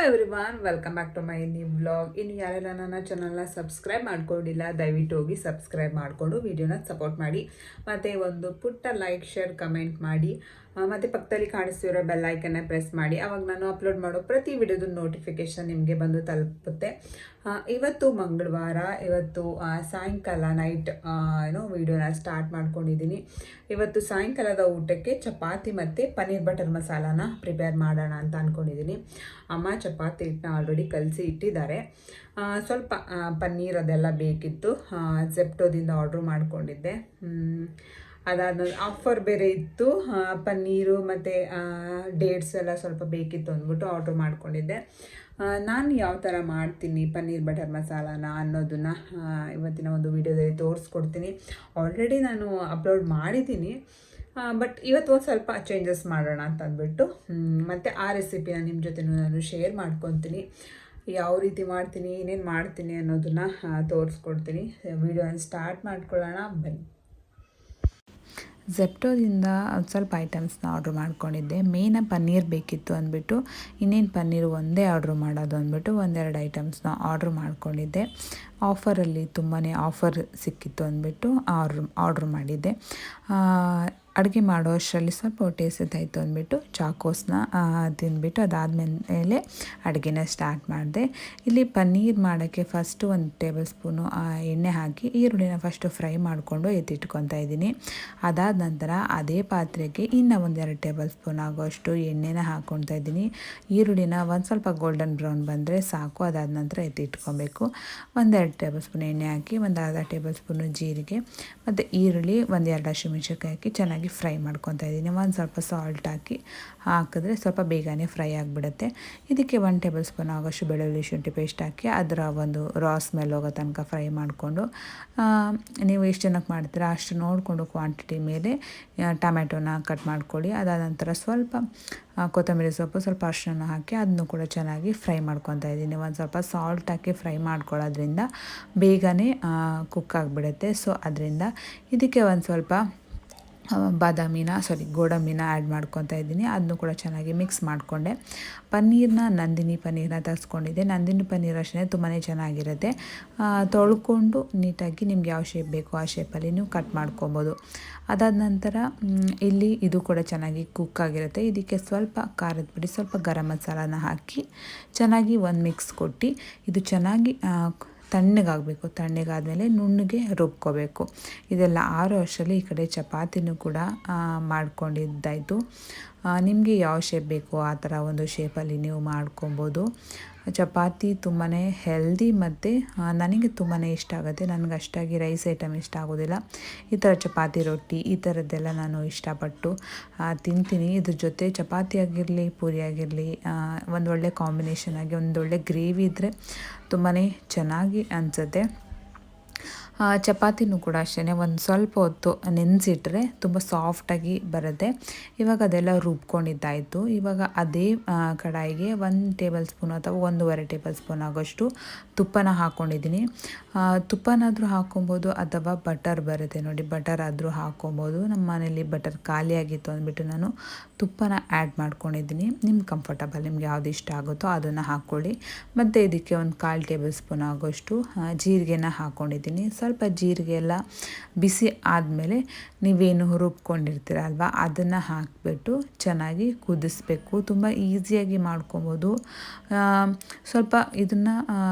Everyone, welcome back to my new vlog. ಇನ್ನು ಯಾರೆಲ್ಲ ನನ್ನ ಚಾನಲ್ನ ಸಬ್ಸ್ಕ್ರೈಬ್ ಮಾಡ್ಕೊಂಡಿಲ್ಲ, ದಯವಿಟ್ಟು ಹೋಗಿ ಸಬ್ಸ್ಕ್ರೈಬ್ ಮಾಡಿಕೊಂಡು ವಿಡಿಯೋನ ಸಪೋರ್ಟ್ ಮಾಡಿ. ಮತ್ತು ಒಂದು ಪುಟ್ಟ ಲೈಕ್, ಶೇರ್, ಕಮೆಂಟ್ ಮಾಡಿ. ಮತ್ತು ಪಕ್ಕದಲ್ಲಿ ಕಾಣಿಸ್ತಿರೋ ಬೆಲ್ ಐಕನ್ನ ಪ್ರೆಸ್ ಮಾಡಿ. ಆವಾಗ ನಾನು ಅಪ್ಲೋಡ್ ಮಾಡೋ ಪ್ರತಿ ವಿಡಿಯೋದ ನೋಟಿಫಿಕೇಷನ್ ನಿಮಗೆ ಬಂದು ತಲುಪುತ್ತೆ. ಇವತ್ತು ಮಂಗಳವಾರ, ಇವತ್ತು ಸಾಯಂಕಾಲ ನೈಟ್ ವಿಡಿಯೋನ ಸ್ಟಾರ್ಟ್ ಮಾಡ್ಕೊಂಡಿದ್ದೀನಿ. ಇವತ್ತು ಸಾಯಂಕಾಲದ ಊಟಕ್ಕೆ ಚಪಾತಿ ಮತ್ತು ಪನ್ನೀರ್ ಬಟರ್ ಮಸಾಲಾನ ಪ್ರಿಪೇರ್ ಮಾಡೋಣ ಅಂತ ಅಂದ್ಕೊಂಡಿದ್ದೀನಿ. ಅಮ್ಮ ಚಪಾತಿ ಹಿಟ್ಟನ್ನ ಆಲ್ರೆಡಿ ಕಲಸಿ ಇಟ್ಟಿದ್ದಾರೆ. ಸ್ವಲ್ಪ ಪನ್ನೀರ್ ಅದೆಲ್ಲ ಬೇಕಿತ್ತು. ಜೆಪ್ಟೋದಿಂದ ಆರ್ಡ್ರ್ ಮಾಡ್ಕೊಂಡಿದ್ದೆ. ಅದಾದ ಆಫರ್ ಬೇರೆ ಇತ್ತು. ಪನ್ನೀರು ಮತ್ತು ಡೇಟ್ಸ್ ಎಲ್ಲ ಸ್ವಲ್ಪ ಬೇಕಿತ್ತು ಅಂದ್ಬಿಟ್ಟು ಆರ್ಡ್ರ್ ಮಾಡ್ಕೊಂಡಿದ್ದೆ. ನಾನು ಯಾವ ಥರ ಮಾಡ್ತೀನಿ ಪನ್ನೀರ್ ಬಟರ್ ಮಸಾಲಾನ ಅನ್ನೋದನ್ನು ಇವತ್ತಿನ ಒಂದು ವಿಡಿಯೋದಲ್ಲಿ ತೋರಿಸ್ಕೊಡ್ತೀನಿ. ಆಲ್ರೆಡಿ ನಾನು ಅಪ್ಲೋಡ್ ಮಾಡಿದ್ದೀನಿ, ಬಟ್ ಇವತ್ತು ಒಂದು ಸ್ವಲ್ಪ ಚೇಂಜಸ್ ಮಾಡೋಣ ಅಂತ ಅಂದ್ಬಿಟ್ಟು ಮತ್ತು ಆ ರೆಸಿಪಿನ ನಿಮ್ಮ ಜೊತೆ ನಾನು ಶೇರ್ ಮಾಡ್ಕೊತೀನಿ. ಯಾವ ರೀತಿ ಮಾಡ್ತೀನಿ, ಏನೇನು ಮಾಡ್ತೀನಿ ಅನ್ನೋದನ್ನು ತೋರಿಸ್ಕೊಡ್ತೀನಿ. ವಿಡಿಯೋನ ಸ್ಟಾರ್ಟ್ ಮಾಡ್ಕೊಳ್ಳೋಣ ಬನ್ನಿ. ಜೆಪ್ಟೋದಿಂದ ಒಂದು ಸ್ವಲ್ಪ ಐಟಮ್ಸ್ನ ಆರ್ಡ್ರ್ ಮಾಡ್ಕೊಂಡಿದ್ದೆ. ಮೇಯ್ನ ಪನ್ನೀರ್ ಬೇಕಿತ್ತು ಅಂದ್ಬಿಟ್ಟು ಇನ್ನೇನು ಪನ್ನೀರು ಒಂದೇ ಆರ್ಡ್ರ್ ಮಾಡೋದು ಅಂದ್ಬಿಟ್ಟು ಒಂದೆರಡು ಐಟಮ್ಸ್ನ ಆರ್ಡ್ರ್ ಮಾಡ್ಕೊಂಡಿದ್ದೆ. ಆಫರಲ್ಲಿ ತುಂಬಾ ಆಫರ್ ಸಿಕ್ಕಿತ್ತು ಅಂದ್ಬಿಟ್ಟು ಆರ್ಡ್ರ್ ಮಾಡಿದ್ದೆ. ಅಡುಗೆ ಮಾಡೋ ಅಷ್ಟರಲ್ಲಿ ಸ್ವಲ್ಪ ಹೊಟ್ಟೆ ಹಸಿತಾಯಿತು ಅಂದ್ಬಿಟ್ಟು ಚಾಕೋಸ್ನ ತಿಂದ್ಬಿಟ್ಟು ಅದಾದಮೇಲೆ ಅಡುಗೆನ ಸ್ಟಾರ್ಟ್ ಮಾಡಿದೆ. ಇಲ್ಲಿ ಪನ್ನೀರ್ ಮಾಡೋಕ್ಕೆ ಫಸ್ಟು 1 ಟೇಬಲ್ ಸ್ಪೂನು ಎಣ್ಣೆ ಹಾಕಿ ಈರುಳ್ಳಿನ ಫಸ್ಟು ಫ್ರೈ ಮಾಡಿಕೊಂಡು ಎತ್ತಿಟ್ಕೊತಾ ಇದ್ದೀನಿ. ಅದಾದ ನಂತರ ಅದೇ ಪಾತ್ರೆಗೆ ಇನ್ನು 1-2 ಟೇಬಲ್ ಸ್ಪೂನ್ ಆಗೋಷ್ಟು ಎಣ್ಣೆನ ಹಾಕ್ಕೊತಾ ಇದ್ದೀನಿ. ಈರುಳ್ಳಿನ ಒಂದು ಸ್ವಲ್ಪ ಗೋಲ್ಡನ್ ಬ್ರೌನ್ ಬಂದರೆ ಸಾಕು. ಅದಾದ ನಂತರ ಎತ್ತಿಟ್ಕೊಬೇಕು. 1-2 ಟೇಬಲ್ ಸ್ಪೂನ್ ಎಣ್ಣೆ ಹಾಕಿ, 1/2 ಟೇಬಲ್ ಸ್ಪೂನು ಜೀರಿಗೆ ಮತ್ತು ಈರುಳ್ಳಿ, 1-2 ಹಸಿಮೆಣಸಿನ್ಕಾಯಿ ಹಾಕಿ ಚೆನ್ನಾಗಿ ಫ್ರೈ ಮಾಡ್ಕೊತಾ ಇದ್ದೀನಿ. ಒಂದು ಸ್ವಲ್ಪ ಸಾಲ್ಟ್ ಹಾಕಿದ್ರೆ ಸ್ವಲ್ಪ ಬೇಗನೆ ಫ್ರೈ ಆಗಿಬಿಡುತ್ತೆ. ಇದಕ್ಕೆ 1 ಟೇಬಲ್ ಸ್ಪೂನ್ ಆಗೋಷ್ಟು ಬೆಳ್ಳುಳ್ಳಿ ಶುಂಠಿ ಪೇಸ್ಟ್ ಹಾಕಿ ಅದರ ಒಂದು ರಾ ಸ್ಮೆಲ್ ಹೋಗೋ ತನಕ ಫ್ರೈ ಮಾಡಿಕೊಂಡು, ನೀವು ಎಷ್ಟು ಜನಕ್ಕೆ ಮಾಡ್ತೀರಾ ಅಷ್ಟು ನೋಡಿಕೊಂಡು ಕ್ವಾಂಟಿಟಿ ಮೇಲೆ ಟೊಮೆಟೊನ ಕಟ್ ಮಾಡ್ಕೊಳ್ಳಿ. ಅದಾದ ನಂತರ ಸ್ವಲ್ಪ ಕೊತ್ತಂಬರಿ ಸೊಪ್ಪು, ಸ್ವಲ್ಪ ಅರಿಶಿನ ಹಾಕಿ ಅದನ್ನು ಕೂಡ ಚೆನ್ನಾಗಿ ಫ್ರೈ ಮಾಡ್ಕೊತಾ ಇದ್ದೀನಿ. ಒಂದು ಸ್ವಲ್ಪ ಸಾಲ್ಟ್ ಹಾಕಿ ಫ್ರೈ ಮಾಡ್ಕೊಳ್ಳೋದ್ರಿಂದ ಬೇಗನೆ ಕುಕ್ ಆಗಿಬಿಡುತ್ತೆ. ಸೊ ಅದರಿಂದ ಇದಕ್ಕೆ ಒಂದು ಸ್ವಲ್ಪ ಗೋಡಂಬಿನ ಆ್ಯಡ್ ಮಾಡ್ಕೊತಾ ಇದ್ದೀನಿ. ಅದನ್ನು ಕೂಡ ಚೆನ್ನಾಗಿ ಮಿಕ್ಸ್ ಮಾಡಿಕೊಂಡೆ. ಪನ್ನೀರ್ನ ನಂದಿನಿ ಪನ್ನೀರನ್ನ ತರಿಸ್ಕೊಂಡಿದ್ದೆ. ನಂದಿನಿ ಪನ್ನೀರ್ ಅಷ್ಟೇ ತುಂಬಾ ಚೆನ್ನಾಗಿರುತ್ತೆ. ತೊಳ್ಕೊಂಡು ನೀಟಾಗಿ ನಿಮ್ಗೆ ಯಾವ ಶೇಪ್ ಬೇಕೋ ಆ ಶೇಪಲ್ಲಿ ನೀವು ಕಟ್ ಮಾಡ್ಕೊಬೋದು. ಅದಾದ ನಂತರ ಇಲ್ಲಿ ಇದು ಕೂಡ ಚೆನ್ನಾಗಿ ಕುಕ್ ಆಗಿರುತ್ತೆ. ಇದಕ್ಕೆ ಸ್ವಲ್ಪ ಖಾರದ ಪುಡಿ, ಸ್ವಲ್ಪ ಗರಂ ಮಸಾಲಾನ ಹಾಕಿ ಚೆನ್ನಾಗಿ ಒಂದು ಮಿಕ್ಸ್ ಕೊಟ್ಟು ಇದು ಚೆನ್ನಾಗಿ ತಣ್ಣಗಾಗಬೇಕು. ತಣ್ಣಗಾದಮೇಲೆ ನುಣ್ಣಗೆ ರುಬ್ಕೋಬೇಕು. ಇದೆಲ್ಲ ಆರೋ ಅಷ್ಟರಲ್ಲಿ ಈ ಕಡೆ ಚಪಾತಿನೂ ಕೂಡ ಮಾಡ್ಕೊಂಡಿದ್ದಾಯಿತು. ನಿಮಗೆ ಯಾವ ಶೇಪ್ ಬೇಕೋ ಆ ಥರ ಒಂದು ಶೇಪಲ್ಲಿ ನೀವು ಮಾಡ್ಕೊಬೋದು. ಚಪಾತಿ ತುಂಬಾ ಹೆಲ್ದಿ ಮತ್ತು ನನಗೆ ತುಂಬಾ ಇಷ್ಟ ಆಗುತ್ತೆ. ನನಗೆ ಅಷ್ಟಾಗಿ ರೈಸ್ ಐಟಮ್ ಇಷ್ಟ ಆಗೋದಿಲ್ಲ. ಈ ಥರ ಚಪಾತಿ, ರೊಟ್ಟಿ ಈ ಥರದ್ದೆಲ್ಲ ನಾನು ಇಷ್ಟಪಟ್ಟು ತಿಂತೀನಿ. ಇದ್ರ ಜೊತೆ ಚಪಾತಿ ಆಗಿರಲಿ, ಪೂರಿ ಆಗಿರಲಿ, ಒಂದು ಒಳ್ಳೆ ಕಾಂಬಿನೇಷನ್ ಆಗಿ ಒಂದೊಳ್ಳೆ ಗ್ರೇವಿ ಇದ್ದರೆ ತುಂಬಾ ಚೆನ್ನಾಗಿ ಅನಿಸುತ್ತೆ. ಚಪಾತಿನೂ ಕೂಡ ಅಷ್ಟೇ ಒಂದು ಸ್ವಲ್ಪ ಹೊತ್ತು ನೆನೆಸಿಟ್ರೆ ತುಂಬ ಸಾಫ್ಟಾಗಿ ಬರುತ್ತೆ. ಇವಾಗ ಅದೆಲ್ಲ ರುಬ್ಕೊಂಡಿದ್ದಾಯಿತು. ಇವಾಗ ಅದೇ ಕಡಾಯಿಗೆ 1 ಟೇಬಲ್ ಸ್ಪೂನ್ ಅಥವಾ 1.5 ಟೇಬಲ್ ಸ್ಪೂನ್ ಆಗೋಷ್ಟು ತುಪ್ಪನ ಹಾಕ್ಕೊಂಡಿದ್ದೀನಿ. ತುಪ್ಪನಾದರೂ ಹಾಕ್ಕೊಬೋದು ಅಥವಾ ಬಟರ್ ಬರುತ್ತೆ ನೋಡಿ, ಬಟರ್ ಆದರೂ ಹಾಕ್ಕೊಬೋದು. ನಮ್ಮ ಮನೇಲಿ ಬಟರ್ ಖಾಲಿಯಾಗಿತ್ತು ಅಂದ್ಬಿಟ್ಟು ನಾನು ತುಪ್ಪನ ಆ್ಯಡ್ ಮಾಡ್ಕೊಂಡಿದ್ದೀನಿ. ನಿಮ್ಗೆ ಕಂಫರ್ಟಬಲ್, ನಿಮ್ಗೆ ಯಾವುದು ಇಷ್ಟ ಆಗುತ್ತೋ ಅದನ್ನು ಹಾಕ್ಕೊಳ್ಳಿ. ಮತ್ತು ಇದಕ್ಕೆ 1/4 ಟೇಬಲ್ ಸ್ಪೂನ್ ಆಗೋಷ್ಟು ಜೀರಿಗೆನ ಹಾಕ್ಕೊಂಡಿದ್ದೀನಿ. ಸ್ವಲ್ಪ ಜೀರಿಗೆ ಎಲ್ಲ ಬಿಸಿ ಆದಮೇಲೆ ನೀವೇನು ರುಬ್ಕೊಂಡಿರ್ತೀರಲ್ವ ಅದನ್ನು ಹಾಕಿಬಿಟ್ಟು ಚೆನ್ನಾಗಿ ಕುದಿಸ್ಬೇಕು. ತುಂಬ ಈಸಿಯಾಗಿ ಮಾಡ್ಕೊಬೋದು. ಸ್ವಲ್ಪ ಇದನ್ನು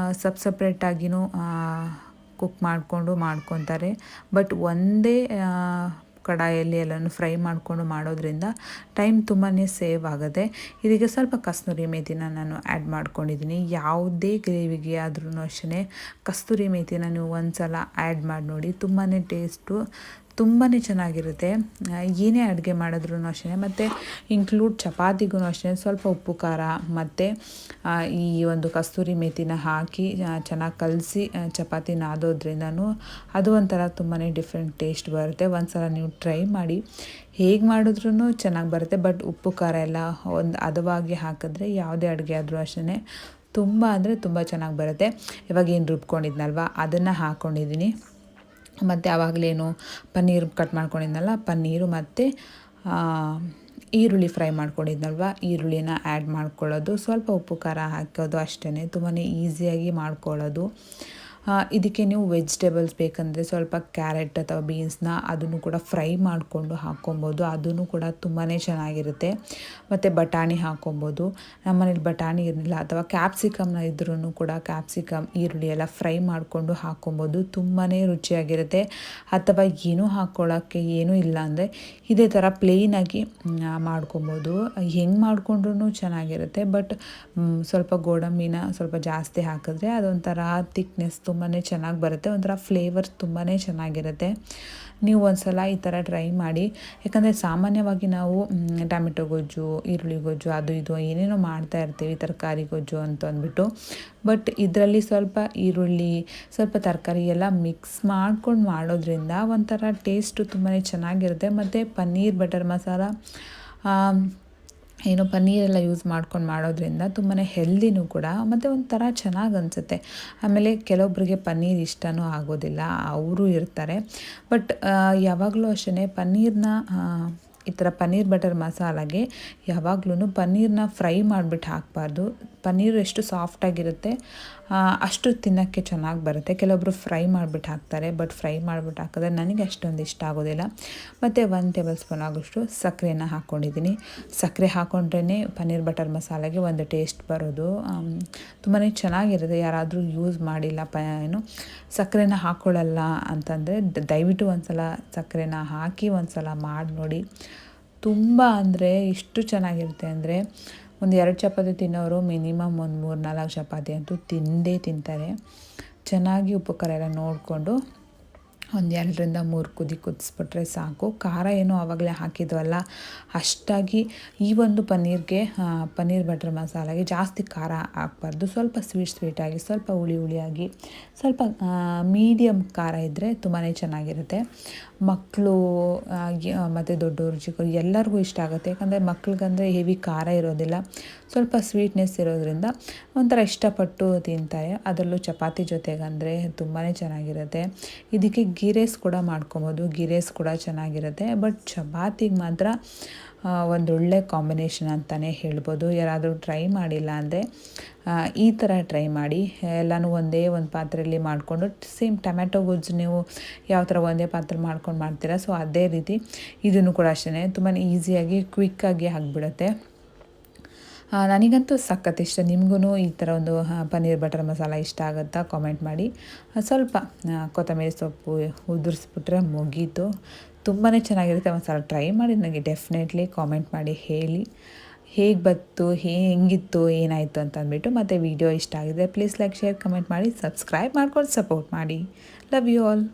ಸಪ್ರೇಟಾಗಿಯೂ ಕುಕ್ ಮಾಡ್ಕೊತಾರೆ. ಬಟ್ ಒಂದೇ ಕಡಾಯಲ್ಲಿ ಎಲ್ಲನೂ ಫ್ರೈ ಮಾಡಿಕೊಂಡು ಮಾಡೋದ್ರಿಂದ ಟೈಮ್ ತುಂಬಾ ಸೇವ್ ಆಗುತ್ತೆ. ಇದಕ್ಕೆ ಸ್ವಲ್ಪ ಕಸ್ತೂರಿ ಮೇಥಿನ ನಾನು ಆ್ಯಡ್ ಮಾಡ್ಕೊಂಡಿದ್ದೀನಿ. ಯಾವುದೇ ಗ್ರೇವಿಗೆ ಆದ್ರೂ ಅಷ್ಟೇ ಕಸ್ತೂರಿ ಮೇಥಿನ ನೀವು ಒಂದು ಸಲ ಆ್ಯಡ್ ಮಾಡಿ ನೋಡಿ, ತುಂಬಾ ಟೇಸ್ಟು ತುಂಬಾ ಚೆನ್ನಾಗಿರುತ್ತೆ. ಏನೇ ಅಡುಗೆ ಮಾಡಿದ್ರೂ ಅಷ್ಟೇ, ಮತ್ತು ಇನ್ಕ್ಲೂಡ್ ಚಪಾತಿಗೂ ಅಷ್ಟೇ ಸ್ವಲ್ಪ ಉಪ್ಪು, ಖಾರ ಮತ್ತು ಈ ಒಂದು ಕಸ್ತೂರಿ ಮೇಥಿನ ಹಾಕಿ ಚೆನ್ನಾಗಿ ಕಲಸಿ ಚಪಾತಿ ನಾದೋದ್ರಿಂದನೂ ಅದು ಒಂಥರ ತುಂಬಾ ಡಿಫ್ರೆಂಟ್ ಟೇಸ್ಟ್ ಬರುತ್ತೆ. ಒಂದು ಸಲ ನೀವು ಟ್ರೈ ಮಾಡಿ, ಹೇಗೆ ಮಾಡಿದ್ರೂ ಚೆನ್ನಾಗಿ ಬರುತ್ತೆ. ಬಟ್ ಉಪ್ಪು, ಖಾರ ಎಲ್ಲ ಒಂದು ಹದವಾಗಿ ಹಾಕಿದ್ರೆ ಯಾವುದೇ ಅಡುಗೆ ಆದರೂ ಅಷ್ಟೇ ತುಂಬ ಅಂದರೆ ತುಂಬ ಚೆನ್ನಾಗಿ ಬರುತ್ತೆ. ಇವಾಗ ಏನು ರುಬ್ಕೊಂಡಿದ್ನಲ್ವ ಅದನ್ನು ಹಾಕ್ಕೊಂಡಿದ್ದೀನಿ. ಮತ್ತು ಆವಾಗಲೇನು ಪನ್ನೀರ್ ಕಟ್ ಮಾಡ್ಕೊಂಡಿದ್ನಲ್ಲ, ಪನ್ನೀರು ಮತ್ತು ಈರುಳ್ಳಿ ಫ್ರೈ ಮಾಡ್ಕೊಂಡಿದ್ನಲ್ವ, ಈರುಳ್ಳಿನ ಆ್ಯಡ್ ಮಾಡ್ಕೊಳ್ಳೋದು, ಸ್ವಲ್ಪ ಉಪ್ಪು ಖಾರ ಹಾಕೋದು ಅಷ್ಟೇ. ತುಂಬಾ ಈಸಿಯಾಗಿ ಮಾಡ್ಕೊಳ್ಳೋದು. ಇದಕ್ಕೆ ನೀವು ವೆಜಿಟೇಬಲ್ಸ್ ಬೇಕಂದರೆ ಸ್ವಲ್ಪ ಕ್ಯಾರೆಟ್ ಅಥವಾ ಬೀನ್ಸ್ನ ಅದನ್ನು ಕೂಡ ಫ್ರೈ ಮಾಡಿಕೊಂಡು ಹಾಕ್ಕೊಬೋದು, ಅದೂ ಕೂಡ ತುಂಬಾ ಚೆನ್ನಾಗಿರುತ್ತೆ. ಮತ್ತು ಬಟಾಣಿ ಹಾಕ್ಕೊಬೋದು. ನಮ್ಮನೇಲಿ ಬಟಾಣಿ ಇರಲಿಲ್ಲ ಅಥವಾ ಕ್ಯಾಪ್ಸಿಕಮ್ನ ಇದ್ರೂ ಕೂಡ ಕ್ಯಾಪ್ಸಿಕಮ್ ಈರುಳ್ಳಿ ಎಲ್ಲ ಫ್ರೈ ಮಾಡಿಕೊಂಡು ಹಾಕ್ಕೊಬೋದು, ತುಂಬಾ ರುಚಿಯಾಗಿರುತ್ತೆ. ಅಥವಾ ಏನೂ ಹಾಕ್ಕೊಳ್ಳೋಕ್ಕೆ ಏನೂ ಇಲ್ಲ ಅಂದರೆ ಇದೇ ಥರ ಪ್ಲೇನಾಗಿ ಮಾಡ್ಕೊಬೋದು. ಹೆಂಗೆ ಮಾಡಿಕೊಂಡ್ರೂ ಚೆನ್ನಾಗಿರುತ್ತೆ. ಬಟ್ ಸ್ವಲ್ಪ ಗೋಡಂಬಿನ ಸ್ವಲ್ಪ ಜಾಸ್ತಿ ಹಾಕಿದ್ರೆ ಅದೊಂಥರ ಥಿಕ್ನೆಸ್ ತುಂಬಾ ಚೆನ್ನಾಗಿ ಬರುತ್ತೆ, ಒಂಥರ ಫ್ಲೇವರ್ ತುಂಬಾ ಚೆನ್ನಾಗಿರುತ್ತೆ. ನೀವು ಒಂದ್ಸಲ ಈ ಥರ ಟ್ರೈ ಮಾಡಿ. ಯಾಕಂದರೆ ಸಾಮಾನ್ಯವಾಗಿ ನಾವು ಟೊಮೆಟೊ ಗೊಜ್ಜು, ಈರುಳ್ಳಿ ಗೊಜ್ಜು, ಅದು ಇದು ಏನೇನೋ ಮಾಡ್ತಾ ಇರ್ತೀವಿ, ತರಕಾರಿ ಗೊಜ್ಜು ಅಂತ ಅಂದ್ಬಿಟ್ಟು. ಬಟ್ ಇದರಲ್ಲಿ ಸ್ವಲ್ಪ ಈರುಳ್ಳಿ, ಸ್ವಲ್ಪ ತರಕಾರಿ ಎಲ್ಲ ಮಿಕ್ಸ್ ಮಾಡ್ಕೊಂಡು ಮಾಡೋದ್ರಿಂದ ಒಂಥರ ಟೇಸ್ಟು ತುಂಬಾ ಚೆನ್ನಾಗಿರುತ್ತೆ. ಮತ್ತು ಪನ್ನೀರ್ ಬಟರ್ ಮಸಾಲ ಪನ್ನೀರೆಲ್ಲ ಯೂಸ್ ಮಾಡ್ಕೊಂಡು ಮಾಡೋದ್ರಿಂದ ತುಂಬಾ ಹೆಲ್ದಿನೂ ಕೂಡ, ಮತ್ತು ಒಂಥರ ಚೆನ್ನಾಗಿ ಅನಿಸುತ್ತೆ. ಆಮೇಲೆ ಕೆಲವೊಬ್ಬರಿಗೆ ಪನ್ನೀರ್ ಇಷ್ಟನೂ ಆಗೋದಿಲ್ಲ, ಅವರು ಇರ್ತಾರೆ. ಬಟ್ ಯಾವಾಗಲೂ ಅಷ್ಟೇ ಪನ್ನೀರ್ನ ಈ ಥರ ಪನ್ನೀರ್ ಬಟರ್ ಮಸಾಲಾಗೆ ಯಾವಾಗ್ಲೂ ಪನ್ನೀರನ್ನ ಫ್ರೈ ಮಾಡಿಬಿಟ್ಟು ಹಾಕಬಾರ್ದು. ಪನ್ನೀರು ಎಷ್ಟು ಸಾಫ್ಟಾಗಿರುತ್ತೆ ಅಷ್ಟು ತಿನ್ನೋಕ್ಕೆ ಚೆನ್ನಾಗಿ ಬರುತ್ತೆ. ಕೆಲವೊಬ್ಬರು ಫ್ರೈ ಮಾಡಿಬಿಟ್ಟು ಹಾಕ್ತಾರೆ, ಬಟ್ ಫ್ರೈ ಮಾಡಿಬಿಟ್ಟು ಹಾಕಿದ್ರೆ ನನಗೆ ಅಷ್ಟೊಂದು ಇಷ್ಟ ಆಗೋದಿಲ್ಲ. ಮತ್ತು 1 ಟೇಬಲ್ ಸ್ಪೂನ್ ಆಗೋಷ್ಟು ಸಕ್ಕರೆನ ಹಾಕ್ಕೊಂಡಿದ್ದೀನಿ. ಸಕ್ಕರೆ ಹಾಕ್ಕೊಂಡ್ರೇ ಪನ್ನೀರ್ ಬಟರ್ ಮಸಾಲೆಗೆ ಒಂದು ಟೇಸ್ಟ್ ಬರೋದು. ತುಂಬಾ ಚೆನ್ನಾಗಿರುತ್ತೆ. ಯಾರಾದರೂ ಯೂಸ್ ಮಾಡಿಲ್ಲ ಸಕ್ಕರೆನ ಹಾಕ್ಕೊಳ್ಳಲ್ಲ ಅಂತಂದರೆ ದಯವಿಟ್ಟು ಒಂದು ಸಲ ಸಕ್ಕರೆನ ಹಾಕಿ ಒಂದು ಸಲ ಮಾಡಿ ನೋಡಿ. ತುಂಬ ಅಂದರೆ ಎಷ್ಟು ಚೆನ್ನಾಗಿರುತ್ತೆ ಅಂದರೆ, ಒಂದು 2 ಚಪಾತಿ ತಿನ್ನೋರು ಮಿನಿಮಮ್ ಒಂದು 3-4 ಚಪಾತಿ ಅಂತೂ ತಿಂದೇ ತಿಂತಾರೆ. ಚೆನ್ನಾಗಿ ಉಪ್ಪು ಖಾರ ಎಲ್ಲ ನೋಡಿಕೊಂಡು ಒಂದು 2-3 ಕುದಿಸ್ಬಿಟ್ರೆ ಸಾಕು. ಖಾರ ಏನೋ ಆವಾಗಲೇ ಹಾಕಿದ್ವಲ್ಲ, ಅಷ್ಟಾಗಿ ಈ ಒಂದು ಪನ್ನೀರ್ ಬಟರ್ ಮಸಾಲೆಗೆ ಜಾಸ್ತಿ ಖಾರ ಹಾಕಬಾರ್ದು. ಸ್ವಲ್ಪ ಸ್ವೀಟಾಗಿ, ಸ್ವಲ್ಪ ಹುಳಿಯಾಗಿ, ಸ್ವಲ್ಪ ಮೀಡಿಯಮ್ ಖಾರ ಇದ್ದರೆ ತುಂಬಾ ಚೆನ್ನಾಗಿರುತ್ತೆ. ಮಕ್ಕಳು ಮತ್ತು ದೊಡ್ಡವರು ಚಿಕ್ಕವರು ಎಲ್ಲರಿಗೂ ಇಷ್ಟ ಆಗುತ್ತೆ. ಯಾಕಂದರೆ ಮಕ್ಳಿಗಂದರೆ ಹೆವಿ ಖಾರ ಇರೋದಿಲ್ಲ, ಸ್ವಲ್ಪ ಸ್ವೀಟ್ನೆಸ್ ಇರೋದ್ರಿಂದ ಒಂಥರ ಇಷ್ಟಪಟ್ಟು ತಿಂತಾರೆ. ಅದರಲ್ಲೂ ಚಪಾತಿ ಜೊತೆಗಂದರೆ ತುಂಬಾ ಚೆನ್ನಾಗಿರುತ್ತೆ. ಇದಕ್ಕೆ ಗೀ ರೈಸ್ ಕೂಡ ಮಾಡ್ಕೊಬೋದು, ಗೀ ರೈಸ್ ಕೂಡ ಚೆನ್ನಾಗಿರುತ್ತೆ. ಬಟ್ ಚಪಾತಿಗೆ ಮಾತ್ರ ಒಂದೊಳ್ಳೆ ಕಾಂಬಿನೇಷನ್ ಅಂತಲೇ ಹೇಳ್ಬೋದು. ಯಾರಾದರೂ ಟ್ರೈ ಮಾಡಿಲ್ಲ ಅಂದರೆ ಈ ಥರ ಟ್ರೈ ಮಾಡಿ. ಎಲ್ಲನೂ ಒಂದೇ ಒಂದು ಪಾತ್ರೆಯಲ್ಲಿ ಮಾಡಿಕೊಂಡು, ಸೇಮ್ ಟೊಮೆಟೊ ಗೊಜ್ಜು ನೀವು ಯಾವ ಥರ ಒಂದೇ ಪಾತ್ರೆ ಮಾಡ್ಕೊಂಡು ಮಾಡ್ತೀರಾ, ಸೊ ಅದೇ ರೀತಿ ಇದನ್ನು ಕೂಡ ಅಷ್ಟೇ ತುಂಬಾ ಈಸಿಯಾಗಿ ಕ್ವಿಕ್ಕಾಗಿ ಆಗಿಬಿಡುತ್ತೆ. ನನಗಂತೂ ಸಖತ್ ಇಷ್ಟ. ನಿಮಗೂ ಈ ಥರ ಒಂದು ಪನ್ನೀರ್ ಬಟರ್ ಮಸಾಲ ಇಷ್ಟ ಆಗುತ್ತಾ ಕಾಮೆಂಟ್ ಮಾಡಿ. ಸ್ವಲ್ಪ ಕೊತ್ತಂಬರಿ ಸೊಪ್ಪು ಉದುರಿಸ್ಬಿಟ್ರೆ ಮುಗೀತು. ತುಂಬಾ ಚೆನ್ನಾಗಿರುತ್ತೆ. ಒಂದು ಸಲ ಟ್ರೈ ಮಾಡಿ ನನಗೆ ಡೆಫಿನೆಟ್ಲಿ ಕಾಮೆಂಟ್ ಮಾಡಿ ಹೇಳಿ ಹೇಗೆ ಬಂತು, ಹೆಂಗಿತ್ತು, ಏನಾಯಿತು ಅಂತ ಅಂದ್ಬಿಟ್ಟು. ಮತ್ತು ವಿಡಿಯೋ ಇಷ್ಟ ಆಗಿದೆ ಪ್ಲೀಸ್ ಲೈಕ್, ಶೇರ್, ಕಮೆಂಟ್ ಮಾಡಿ, ಸಬ್ಸ್ಕ್ರೈಬ್ ಮಾಡ್ಕೊಂಡು ಸಪೋರ್ಟ್ ಮಾಡಿ. Love you all.